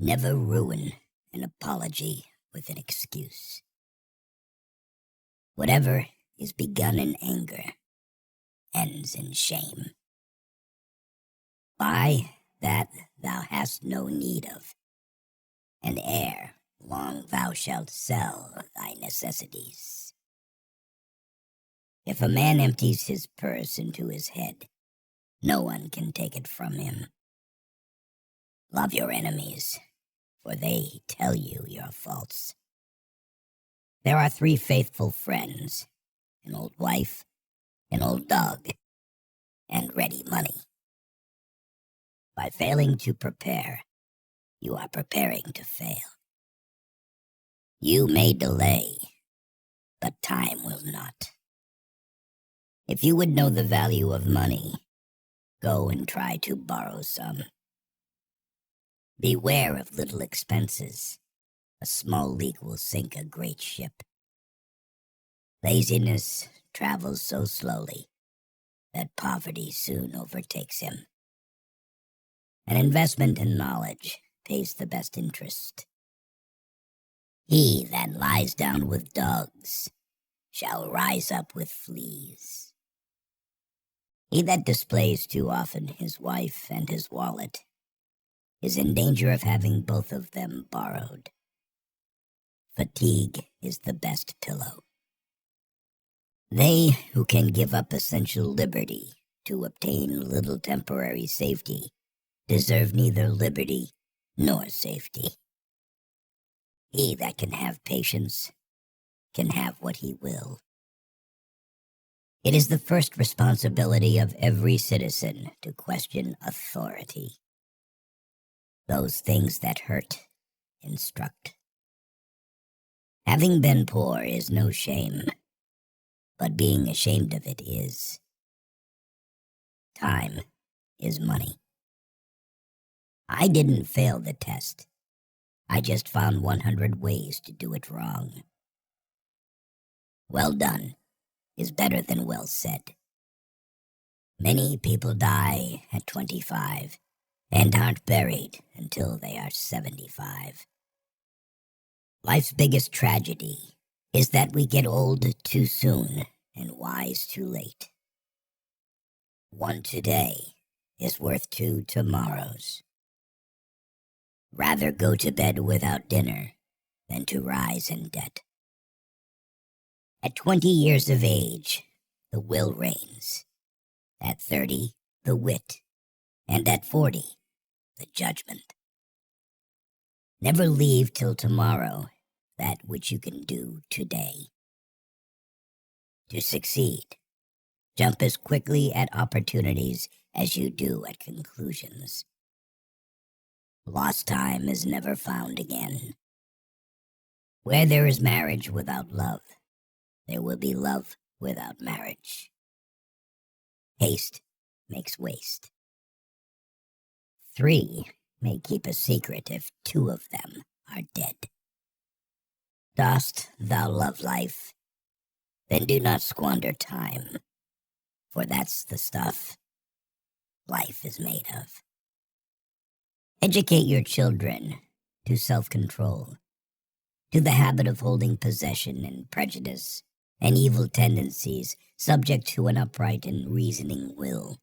Never ruin an apology with an excuse. Whatever is begun in anger ends in shame. Buy that thou hast no need of, and ere long thou shalt sell thy necessities. If a man empties his purse into his head, no one can take it from him. Love your enemies, for they tell you your faults. There are 3 faithful friends, an old wife, an old dog, and ready money. By failing to prepare, you are preparing to fail. You may delay, but time will not. If you would know the value of money, go and try to borrow some. Beware of little expenses. A small leak will sink a great ship. Laziness travels so slowly that poverty soon overtakes him. An investment in knowledge pays the best interest. He that lies down with dogs shall rise up with fleas. He that displays too often his wife and his wallet is in danger of having both of them borrowed. Fatigue is the best pillow. They who can give up essential liberty to obtain little temporary safety deserve neither liberty nor safety. He that can have patience can have what he will. It is the first responsibility of every citizen to question authority. Those things that hurt instruct. Having been poor is no shame, but being ashamed of it is. Time is money. I didn't fail the test. I just found 100 ways to do it wrong. Well done is better than well said. Many people die at 25 and aren't buried until they are 75. Life's biggest tragedy is that we get old too soon and wise too late. One today is worth 2 tomorrows. Rather go to bed without dinner than to rise in debt. At 20 years of age, the will reigns. At 30, the wit. And at 40, the judgment. Never leave till tomorrow that which you can do today. To succeed, jump as quickly at opportunities as you do at conclusions. Lost time is never found again. Where there is marriage without love, there will be love without marriage. Haste makes waste. 3 may keep a secret if 2 of them are dead. Dost thou love life? Then do not squander time, for that's the stuff life is made of. Educate your children to self-control, to the habit of holding possession and prejudice and evil tendencies subject to an upright and reasoning will,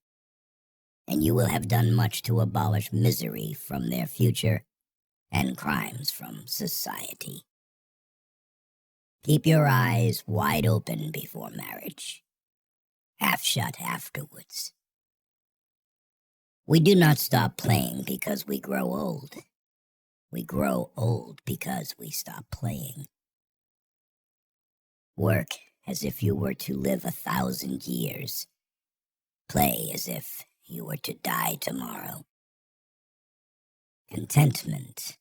and you will have done much to abolish misery from their future and crimes from society. Keep your eyes wide open before marriage, half shut afterwards. We do not stop playing because we grow old. We grow old because we stop playing. Work as if you were to live 1,000 years. Play as if you were to die tomorrow. Contentment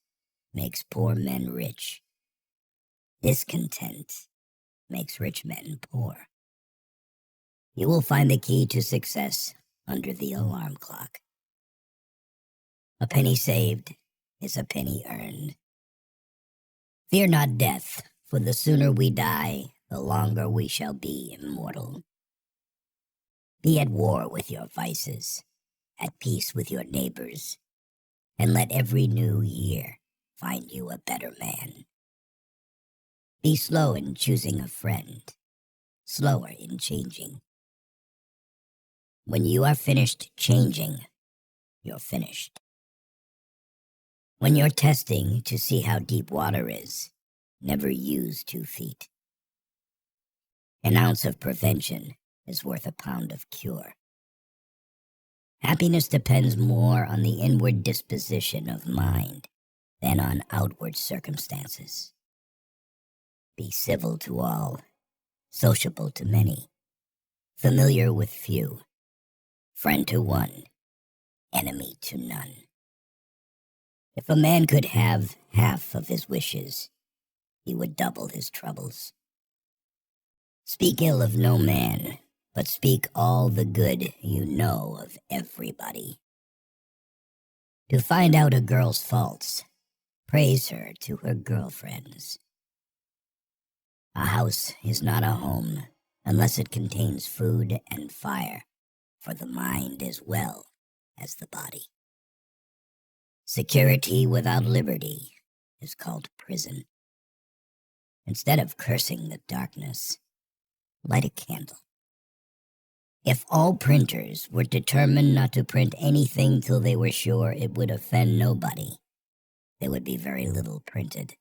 makes poor men rich. Discontent makes rich men poor. You will find the key to success under the alarm clock. A penny saved is a penny earned. Fear not death, for the sooner we die, the longer we shall be immortal. Be at war with your vices, at peace with your neighbors, and let every new year find you a better man. Be slow in choosing a friend, slower in changing. When you are finished changing, you're finished. When you're testing to see how deep water is, never use 2 feet. An ounce of prevention is worth a pound of cure. Happiness depends more on the inward disposition of mind than on outward circumstances. Be civil to all, sociable to many, familiar with few, friend to one, enemy to none. If a man could have half of his wishes, he would double his troubles. Speak ill of no man, but speak all the good you know of everybody. To find out a girl's faults, praise her to her girlfriends. A house is not a home unless it contains food and fire, for the mind as well as the body. Security without liberty is called prison. Instead of cursing the darkness, light a candle. If all printers were determined not to print anything till they were sure it would offend nobody, there would be very little printed.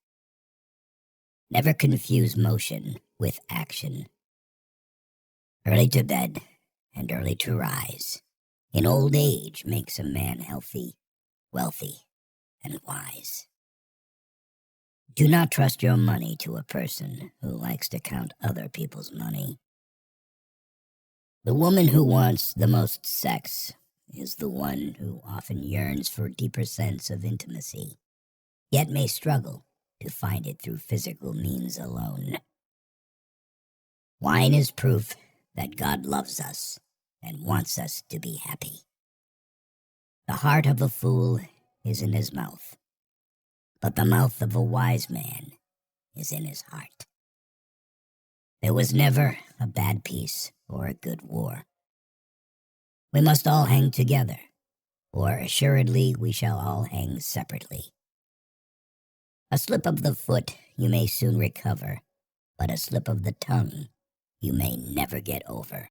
Never confuse motion with action. Early to bed and early to rise in old age makes a man healthy, wealthy, and wise. Do not trust your money to a person who likes to count other people's money. The woman who wants the most sex is the one who often yearns for a deeper sense of intimacy, yet may struggle to find it through physical means alone. Wine is proof that God loves us and wants us to be happy. The heart of a fool is in his mouth, but the mouth of a wise man is in his heart. There was never a bad peace or a good war. We must all hang together, or assuredly we shall all hang separately. A slip of the foot you may soon recover, but a slip of the tongue you may never get over.